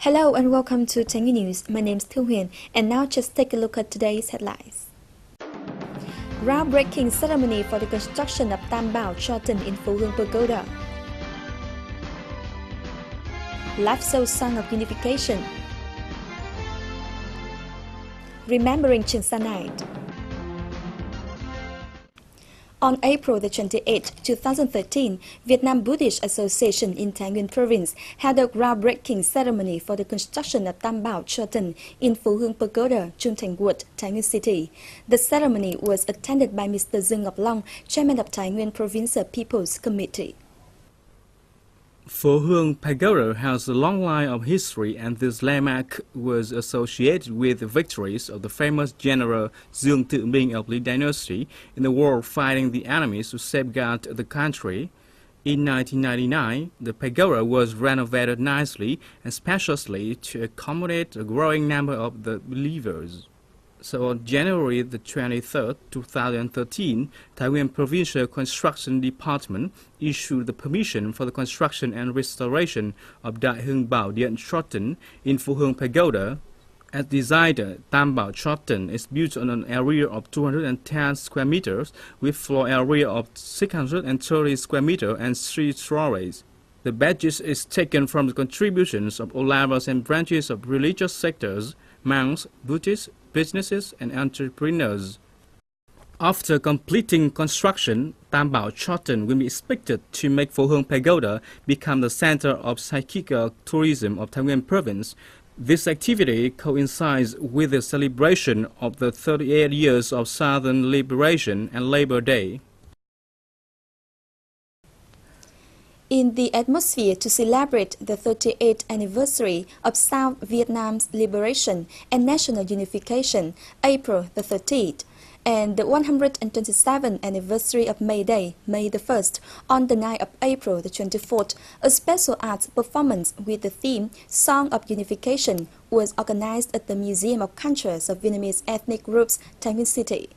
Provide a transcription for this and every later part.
Hello and welcome to Truong News. My name is Nguyen, and now just take a look at today's headlines. Groundbreaking ceremony for the construction of Tam Bao shortened in Phú Hương Pagoda. Live show Song of Unification. Remembering Truong Sa night. On April the 28th, 2013, Vietnam Buddhist Association in Nguyen Province held a groundbreaking ceremony for the construction of Tam Bao Choten in Phú Hương Pagoda, Trung Thành Ward, Nguyen City. The ceremony was attended by Mr. Dương Ngọc Long, Chairman of Nguyen Provincial People's Committee. Phú Hương Pagoda has a long line of history, and this landmark was associated with the victories of the famous General Dương Tự Minh of Lý Dynasty in the war fighting the enemies to safeguard the country. In 1999, the pagoda was renovated nicely and spaciously to accommodate a growing number of the believers. So on January the 23rd, 2013, Nguyen Provincial Construction Department issued the permission for the construction and restoration of Đại Hưng Bảo Điện Choten in Phú Hương Pagoda. As designed, Tam Bao Choten is built on an area of 210 square meters with floor area of 630 square meters and 3 stories. The budget is taken from the contributions of all levels and branches of religious sectors, monks, Buddhists, businesses and entrepreneurs. After completing construction, Tam Bao Choten will be expected to make Phú Hương Pagoda become the center of psychic tourism of Nguyen Province. This activity coincides with the celebration of the 38 years of Southern Liberation and Labor Day. In the atmosphere to celebrate the 38th anniversary of South Vietnam's liberation and national unification, April the 30th, and the 127th anniversary of May Day, May the 1st, on the night of April the 24th, a special arts performance with the theme Song of Unification was organized at the Museum of Cultures of Vietnamese Ethnic Groups, Nguyen City.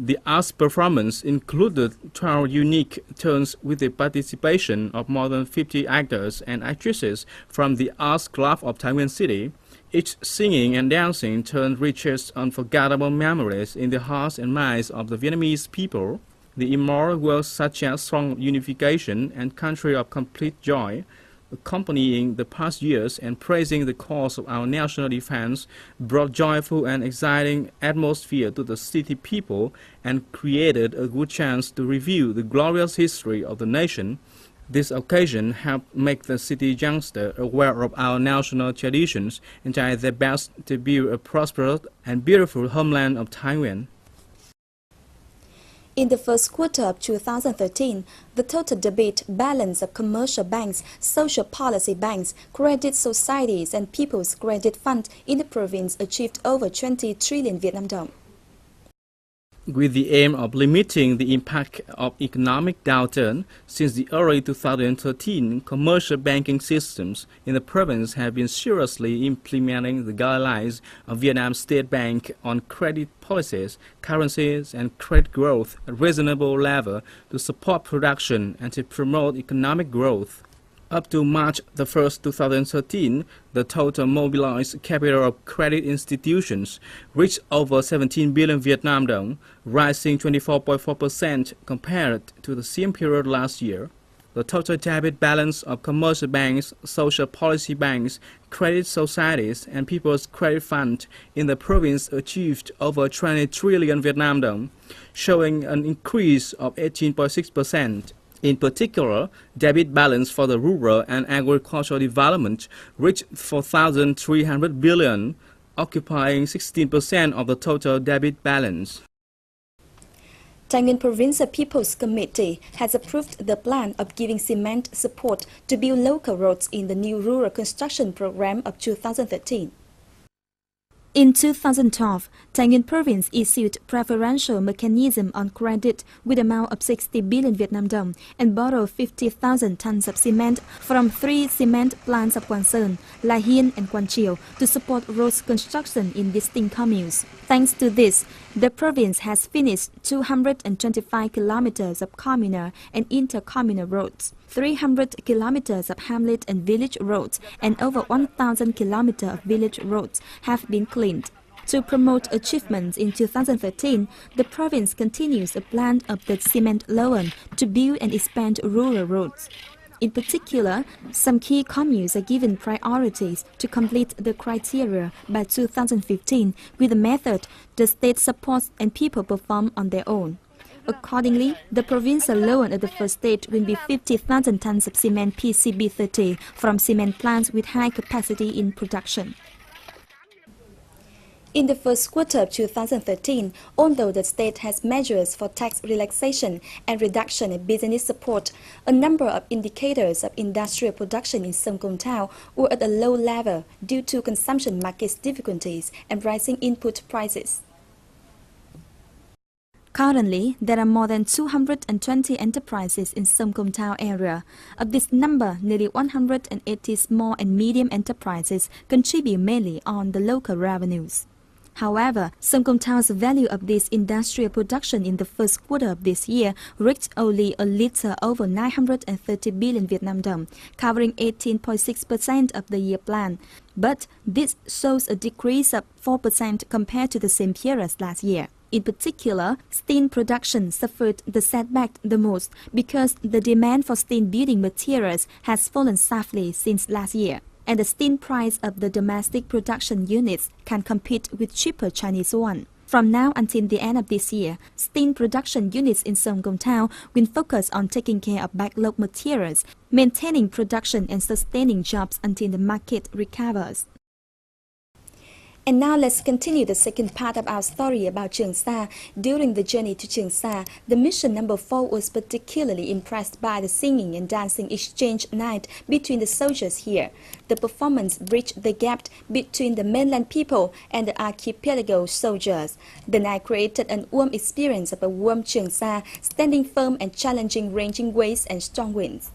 The arts performance included 12 unique turns with the participation of more than 50 actors and actresses from the Arts Club of Nguyen City. Each singing and dancing turn reaches unforgettable memories in the hearts and minds of the Vietnamese people. The immortal words such as Song of Unification and Country of Complete Joy, accompanying the past years and praising the cause of our national defense, brought joyful and exciting atmosphere to the city people and created a good chance to review the glorious history of the nation. This occasion helped make the city youngsters aware of our national traditions and try their best to build a prosperous and beautiful homeland of Taiwan. In the first quarter of 2013, the total debit balance of commercial banks, social policy banks, credit societies and People's Credit Fund in the province achieved over 20 trillion Vietnam dong. With the aim of limiting the impact of economic downturn, since the early 2013, commercial banking systems in the province have been seriously implementing the guidelines of Vietnam State Bank on credit policies, currencies, and credit growth at reasonable level to support production and to promote economic growth. Up to March the 1st, 2013, the total mobilized capital of credit institutions reached over 17 billion Vietnam dong, rising 24.4% compared to the same period last year. The total debit balance of commercial banks, social policy banks, credit societies, and People's Credit Fund in the province achieved over 20 trillion Vietnam dong, showing an increase of 18.6%. In particular, debit balance for the rural and agricultural development reached 4,300 billion, occupying 16% of the total debit balance. Nguyen Provincial People's Committee has approved the plan of giving cement support to build local roads in the new rural construction program of 2013. In 2012, Nguyen province issued preferential mechanism on credit with amount of 60 billion Vietnam dong and borrowed 50,000 tons of cement from 3 cement plants of Quang Sơn, La Hien and Quang Triều to support road construction in distinct communes. Thanks to this, the province has finished 225 kilometers of communal and intercommunal roads, 300 kilometers of hamlet and village roads, and over 1,000 kilometers of village roads have been cleaned. To promote achievements in 2013, the province continues a plan of the cement loan to build and expand rural roads. In particular, some key communes are given priorities to complete the criteria by 2015 with a method the state supports and people perform on their own. Accordingly, the provincial loan at the first stage will be 50,000 tons of cement PCB30 from cement plants with high capacity in production. In the first quarter of 2013, although the state has measures for tax relaxation and reduction in business support, a number of indicators of industrial production in Sông Công Thao were at a low level due to consumption market difficulties and rising input prices. Currently, there are more than 220 enterprises in Sông Công Thao area. Of this number, nearly 180 small and medium enterprises contribute mainly on the local revenues. However, Sông Công Thao's value of this industrial production in the first quarter of this year reached only a little over 930 billion Vietnam dong, covering 18.6% of the year plan. But this shows a decrease of 4% compared to the same period last year. In particular, steel production suffered the setback the most because the demand for steel building materials has fallen sharply since last year, and the steel price of the domestic production units can compete with cheaper Chinese one. From now until the end of this year, steel production units in Sông Công Thao will focus on taking care of backlog materials, maintaining production and sustaining jobs until the market recovers. And now let's continue the second part of our story about Truong Sa. During the journey to Truong Sa, the mission number 4 was particularly impressed by the singing and dancing exchange night between the soldiers here. The performance bridged the gap between the mainland people and the archipelago soldiers. The night created an warm experience of a warm Truong Sa, standing firm and challenging raging waves and strong winds.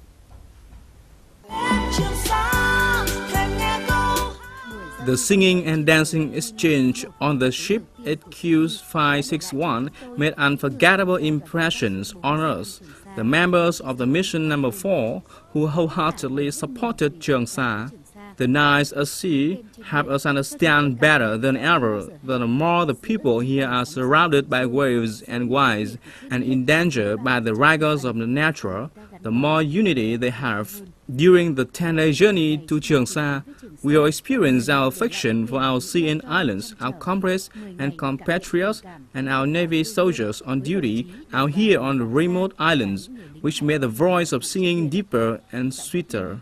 The singing and dancing exchange on the ship HQ561 made unforgettable impressions on us, the members of the mission number 4, who wholeheartedly supported Truong Sa. The nights at sea help us understand better than ever that the more the people here are surrounded by waves and winds and endangered by the rigors of the nature, the more unity they have. During the 10-day journey to Truong Sa, we all experience our affection for our sea and islands, our comrades and compatriots, and our Navy soldiers on duty out here on the remote islands, which made the voice of singing deeper and sweeter.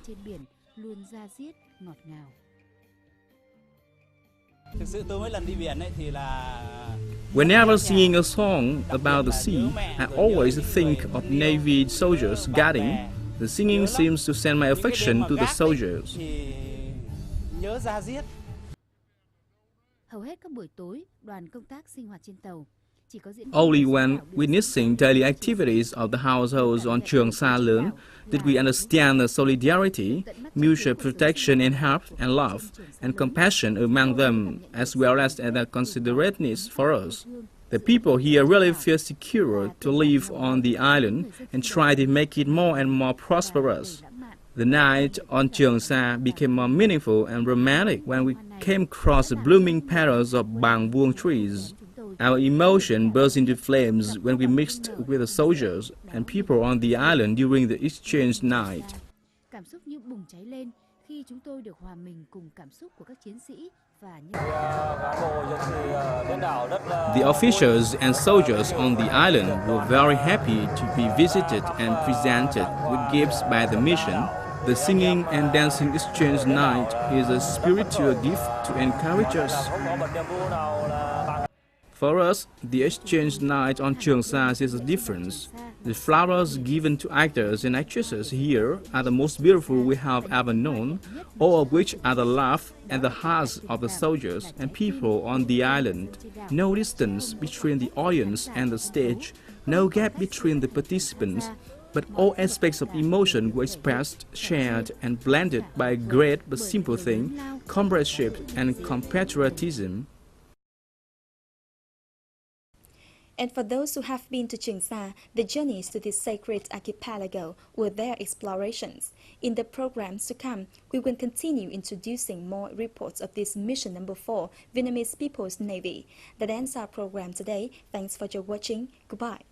Whenever singing a song about the sea, I always think of Navy soldiers guarding. The singing seems to send my affection to the soldiers. Only when witnessing daily activities of the households on Truong Sa Lớn did we understand the solidarity, mutual protection and help and love and compassion among them, as well as the considerateness for us. The people here really feel secure to live on the island and try to make it more and more prosperous. The night on Truong Sa became more meaningful and romantic when we came across the blooming petals of bang buông trees. Our emotion burst into flames when we mixed with the soldiers and people on the island during the exchange night. The officials and soldiers on the island were very happy to be visited and presented with gifts by the mission. The singing and dancing exchange night is a spiritual gift to encourage us. For us, the exchange night on Truong Sa is a difference. The flowers given to actors and actresses here are the most beautiful we have ever known, all of which are the love and the hearts of the soldiers and people on the island. No distance between the audience and the stage, no gap between the participants, but all aspects of emotion were expressed, shared, and blended by a great but simple thing, comradeship and compatriotism. And for those who have been to Truong Sa, the journeys to this sacred archipelago were their explorations. In the programs to come, we will continue introducing more reports of this mission number 4, Vietnamese People's Navy. That ends our program today. Thanks for your watching. Goodbye.